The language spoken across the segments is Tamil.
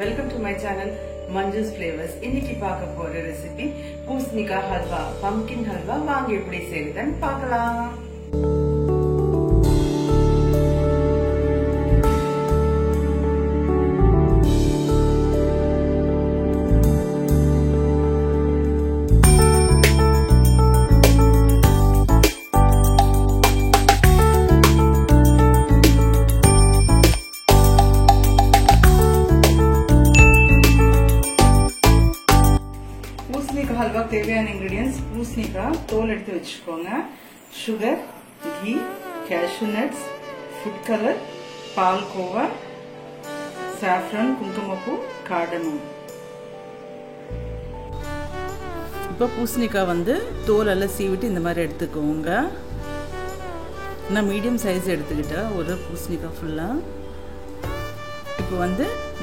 Welcome to my channel Manju's Flavors. இன்னைக்கு பார்க்க போற ரெசிபி பூசணிக்காய் ஹல்வா, பம்ப்கின் ஹல்வா. வாங்க எப்படி செய்யறதுன்னு பார்க்கலாம். பூசணிக்காய் ஹல்வா தேவையான இன்கிரிடியன்ட்ஸ்: பூசணிக்காய் தோல் எடுத்து வச்சுக்கோங்க, sugar, ghee, cashew nuts, food colour, palkova, saffron, குங்குமப்பூ, கார்டமம். இப்போ பூசணிக்காய் தோல் எல்லாம் சீவிட்டு இந்த மாதிரி எடுத்துக்கோங்க. நான் மீடியம் சைஸ் எடுத்துக்கிட்டேன் ஒரு பூசணிக்காய் ஃபுல்லாக. இப்போ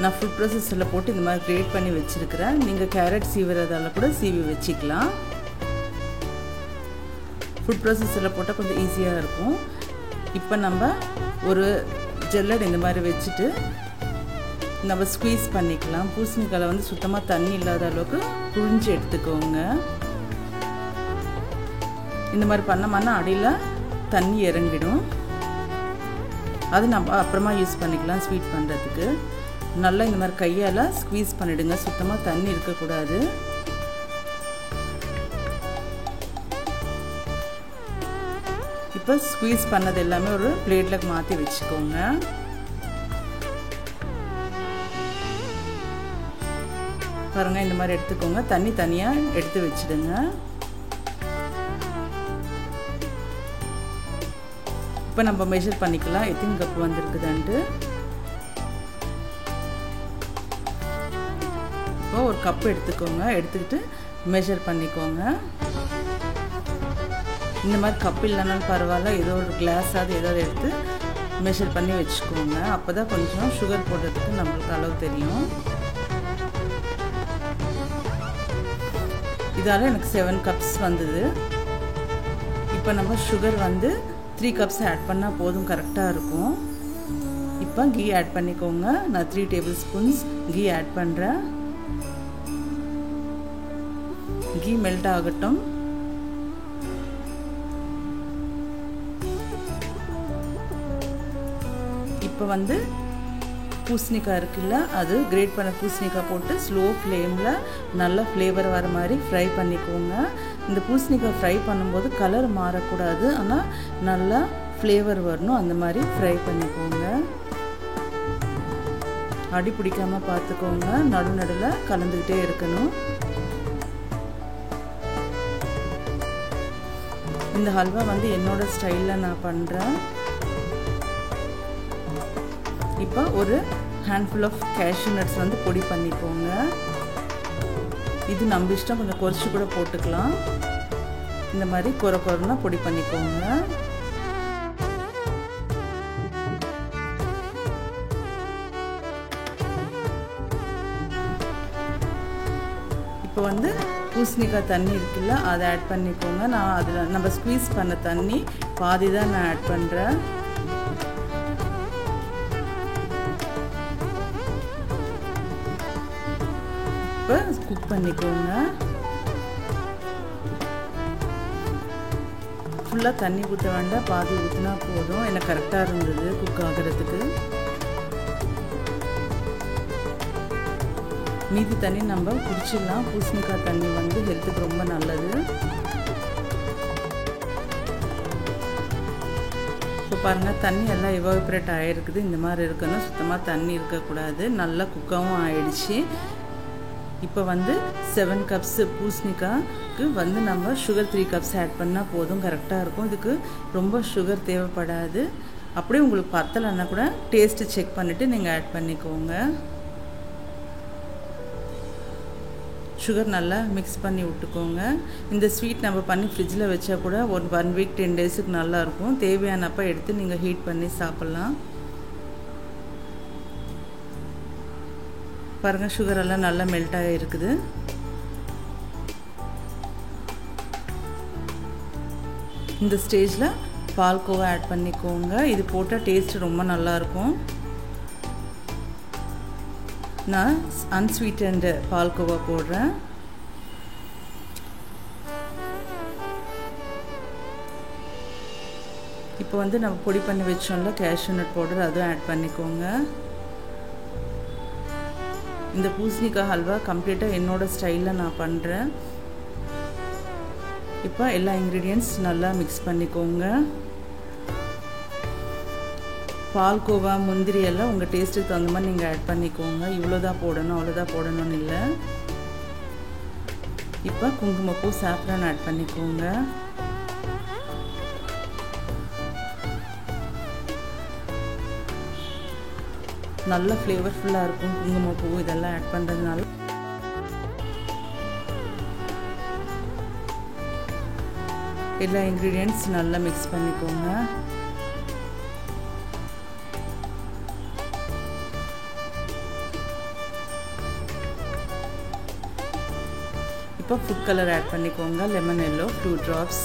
நான் ஃபுட் ப்ராசஸில் போட்டு இந்த மாதிரி கிரேட் பண்ணி வச்சுருக்கிறேன். நீங்கள் கேரட் சீவுறதால கூட சீவி வச்சுக்கலாம். ஃபுட் ப்ராசஸில் போட்டால் கொஞ்சம் ஈஸியாக இருக்கும். இப்போ நம்ம ஒரு ஜெல்லட் இந்த மாதிரி வச்சுட்டு நம்ம ஸ்குவீஸ் பண்ணிக்கலாம். பூசணிக்காயில் சுத்தமாக தண்ணி இல்லாத அளவுக்கு புழிஞ்சு எடுத்துக்கோங்க. இந்த மாதிரி பண்ணோம்னா அடியில் தண்ணி இறங்கிடும். அது நம்ம அப்புறமா யூஸ் பண்ணிக்கலாம் ஸ்வீட் பண்ணுறதுக்கு. நல்லா இந்த மாதிரி கையால் ஸ்குவீஸ் பண்ணிவிடுங்க, சுத்தமாக தண்ணி இருக்கக்கூடாது. இப்போ ஸ்குவீஸ் பண்ணது எல்லாமே ஒரு பிளேட்டில் மாற்றி வச்சுக்கோங்க. பாருங்கள், இந்த மாதிரி எடுத்துக்கோங்க. தண்ணி தனியாக எடுத்து வச்சுடுங்க. இப்போ நம்ம மெஷர் பண்ணிக்கலாம் எத்தனை கப் வந்திருக்குதுன்ட்டு. இப்போ ஒரு கப் எடுத்துக்கோங்க, எடுத்துக்கிட்டு மெஷர் பண்ணிக்கோங்க. இந்த மாதிரி கப் இல்லைனாலும் பரவாயில்ல, ஏதோ ஒரு கிளாஸாவது ஏதாவது எடுத்து மெஷர் பண்ணி வச்சுக்கோங்க. அப்போ தான் கொஞ்சம் சுகர் போடுறதுக்கு நம்மளுக்கு அளவு தெரியும். இதால் எனக்கு 7 கப்ஸ் வந்தது. இப்போ நம்ம சுகர் 3 கப்ஸ் ஆட் பண்ணால் போதும், கரெக்டாக இருக்கும். இப்போ கீ ஆட் பண்ணிக்கோங்க. நான் 3 டேபிள் ஸ்பூன்ஸ் கீ ஆட் பண்ணுறேன். கீ மெல்ட் ஆகட்டும். இப்போ பூசணிக்காய் இருக்குல்ல, அது கிரேட் பண்ண பூசணிக்காய் போட்டு ஸ்லோ ஃப்ளேமில் நல்லா ஃப்ளேவர் வர மாதிரி ஃப்ரை பண்ணிக்கோங்க. இந்த பூசணிக்காய் ஃப்ரை பண்ணும்போது கலர் மாறக்கூடாது, ஆனால் நல்லா ஃப்ளேவர் வரணும். அந்த மாதிரி ஃப்ரை பண்ணிக்கோங்க. அடி பிடிக்காமல் பார்த்துக்கோங்க. நடுநடுவில் கலந்துக்கிட்டே இருக்கணும். இந்த ஹல்வா என்னோட ஸ்டைலில் நான் பண்ணுறேன். இப்போ ஒரு ஹேண்ட்ஃபுல் ஆஃப் கேஷ்யூ நட்ஸ் பொடி பண்ணிக்கோங்க. இது நம்ம இஷ்டம், கொஞ்சம் குறைச்சி கூட போட்டுக்கலாம். இந்த மாதிரி கொரன்னா பொடி பண்ணிக்கோங்க. இப்போ பூசணிக்காய் தண்ணி இருக்குல்ல, அதை ஆட் பண்ணிக்கோங்க. நான் அதில் நம்ம ஸ்குவீஸ் பண்ண தண்ணி பாதி தான் நான் ஆட் பண்ணுறேன். இப்போ குக் பண்ணிக்கோங்க. ஃபுல்லாக தண்ணி ஊற்ற வேண்டாம், பாதி ஊற்றினா போதும். எனக்கு கரெக்டாக இருந்தது குக் ஆகிறதுக்கு. மீதி தண்ணி நம்ம குடிச்சிடலாம். பூசணிக்காய் தண்ணி ஹெல்த்துக்கு ரொம்ப நல்லது. இப்போ பாருங்கள், தண்ணி எல்லாம் எவாபரேட் ஆகிருக்குது. இந்த மாதிரி இருக்கணும், சுத்தமாக தண்ணி இருக்கக்கூடாது. நல்லா குக்காகவும் ஆயிடுச்சு. இப்போ 7 கப்ஸ் பூசணிக்காய்க்கு நம்ம சுகர் 3 கப்ஸ் ஆட் பண்ணால் போதும், கரெக்டாக இருக்கும். இதுக்கு ரொம்ப சுகர் தேவைப்படாது. அப்படியே உங்களுக்கு பத்தலைன்னா கூட டேஸ்ட்டு செக் பண்ணிவிட்டு நீங்கள் ஆட் பண்ணிக்கோங்க. சுகர் நல்லா மிக்ஸ் பண்ணி விட்டுக்கோங்க. இந்த ஸ்வீட் நம்ம பண்ணி ஃப்ரிட்ஜில் வச்சா கூட ஒரு 1 வீக் 10 டேஸுக்கு நல்லாயிருக்கும். தேவையானப்போ எடுத்து நீங்கள் ஹீட் பண்ணி சாப்பிட்லாம். பாருங்கள், சுகர் எல்லாம் நல்லா மெல்ட் ஆகி இருக்குது. இந்த ஸ்டேஜில் பால்கோவா ஆட் பண்ணிக்கோங்க. இது போட்டால் டேஸ்ட் ரொம்ப நல்லாயிருக்கும். நான் அன்ஸ்வீட்டன்ட் பால்கோவா போடுறேன். இப்போ வந்து நம்ம பொடி பண்ணி வச்சோம்ல கேஷ்யூ நட் பவுடர், அதுவும் ஆட் பண்ணிக்கோங்க. இந்த பூசணிக்காய் ஹல்வா கம்ப்ளீட்டாக என்னோட ஸ்டைலில் நான் பண்ணுறேன். இப்போ எல்லா இன்க்ரீடியன்ட்ஸ் நல்லா மிக்ஸ் பண்ணிக்கோங்க. பால்கோவா முந்திரி எல்லாம் உங்கள் டேஸ்ட்டுக்கு தகுந்த மாதிரி நீங்கள் ஆட் பண்ணிக்கோங்க. இவ்வளோதான் போடணும் அவ்வளோதான் போடணும்னு இல்லை. இப்போ குங்குமப்பூ சாஃப்ரான் ஆட் பண்ணிக்கோங்க. நல்ல ஃப்ளேவர்ஃபுல்லாக இருக்கும் குங்குமப்பூ இதெல்லாம் ஆட் பண்ணுறதுனால. எல்லா இன்க்ரீடியன்ட்ஸ் நல்லா மிக்ஸ் பண்ணிக்கோங்க. இப்போ ஃபுட் கலர் ஆட் பண்ணிக்கோங்க. லெமன் எல்லோ 2 drops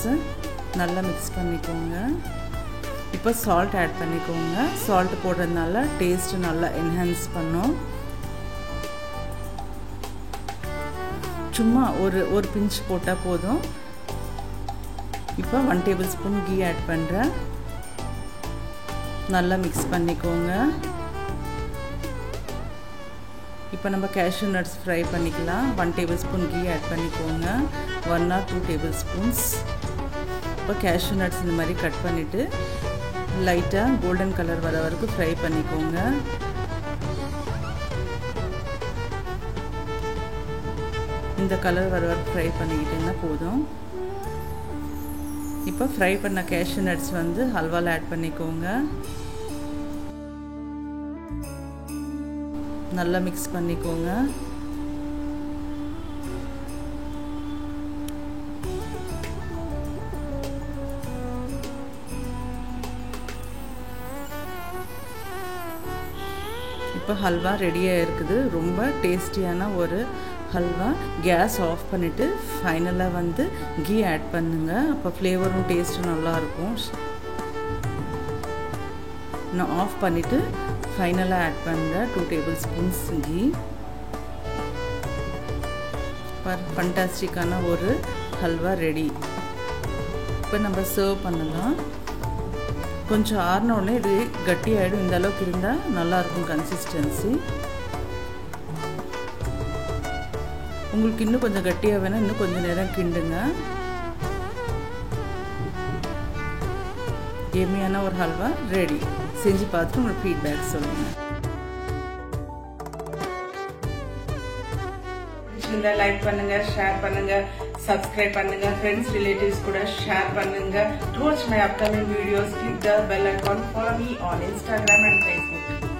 நல்லா மிக்ஸ் பண்ணிக்கோங்க. இப்போ சால்ட் ஆட் பண்ணிக்கோங்க. சால்ட் போடுறதுனால டேஸ்ட் நல்லா என்ஹான்ஸ் பண்ணும். சும்மா ஒரு பிஞ்ச் போட்டால் போதும். இப்போ 1 tablespoon கீ ஆட் பண்ணுறேன். நல்லா மிக்ஸ் பண்ணிக்கோங்க. இப்போ நம்ம கேஷ்யூ நட்ஸ் ஃப்ரை பண்ணிக்கலாம். 1 tablespoon கீ ஆட் பண்ணிக்கோங்க. 1 or 2 tablespoons. இப்போ கேஷ்யூ நட்ஸ் இந்த மாதிரி கட் பண்ணிவிட்டு லைட்டாக கோல்டன் கலர் வர வரைக்கும் ஃப்ரை பண்ணிக்கோங்க. இந்த கலர் வர வரைக்கும் ஃப்ரை பண்ணிக்கிட்டீங்கன்னா போதும். இப்போ ஃப்ரை பண்ண கேஷ்யூ நட்ஸ் வந்து ஹல்வாவில் ஆட் பண்ணிக்கோங்க. நல்லா மிக்ஸ் பண்ணிக்கோங்க. இப்போ ஹல்வா ரெடியாக இருக்குது. ரொம்ப டேஸ்டியான ஒரு ஹல்வா. கேஸ் ஆஃப் பண்ணிவிட்டு ஃபைனலாக வந்து கீ ஆட் பண்ணுங்க. அப்போ ஃப்ளேவரும் டேஸ்ட்டும் நல்லாயிருக்கும். நான் ஆஃப் பண்ணிவிட்டு ஃபைனலாக ஆட் பண்ணுறேன் 2 tablespoons கீ. ஃபண்டாஸ்டிக்கான ஒரு ஹல்வா ரெடி. இப்போ நம்ம சர்வ் பண்ணலாம். கொஞ்சம் ஆறின உடனே இது கட்டி ஆகிடும். இந்த அளவுக்கு இருந்தால் நல்லாயிருக்கும் கன்சிஸ்டன்சி. உங்களுக்கு இன்னும் கொஞ்சம் கட்டியாக வேணால் இன்னும் கொஞ்சம் நேரம் கிண்டுங்க. எம்மியான ஒரு ஹல்வா ரெடி. செஞ்சு பார்த்துட்டு உங்களுக்கு ஃபீட்பேக் சொல்லுங்கள். லைக் பண்ணுங்க, ஷேர் பண்ணுங்க, சப்ஸ்கிரைப் பண்ணுங்க, ஃப்ரெண்ட்ஸ் ரிலேட்டிவ்ஸ் கூட ஷேர் பண்ணுங்க. To watch my upcoming videos, click the bell icon. Follow me on Instagram and Facebook.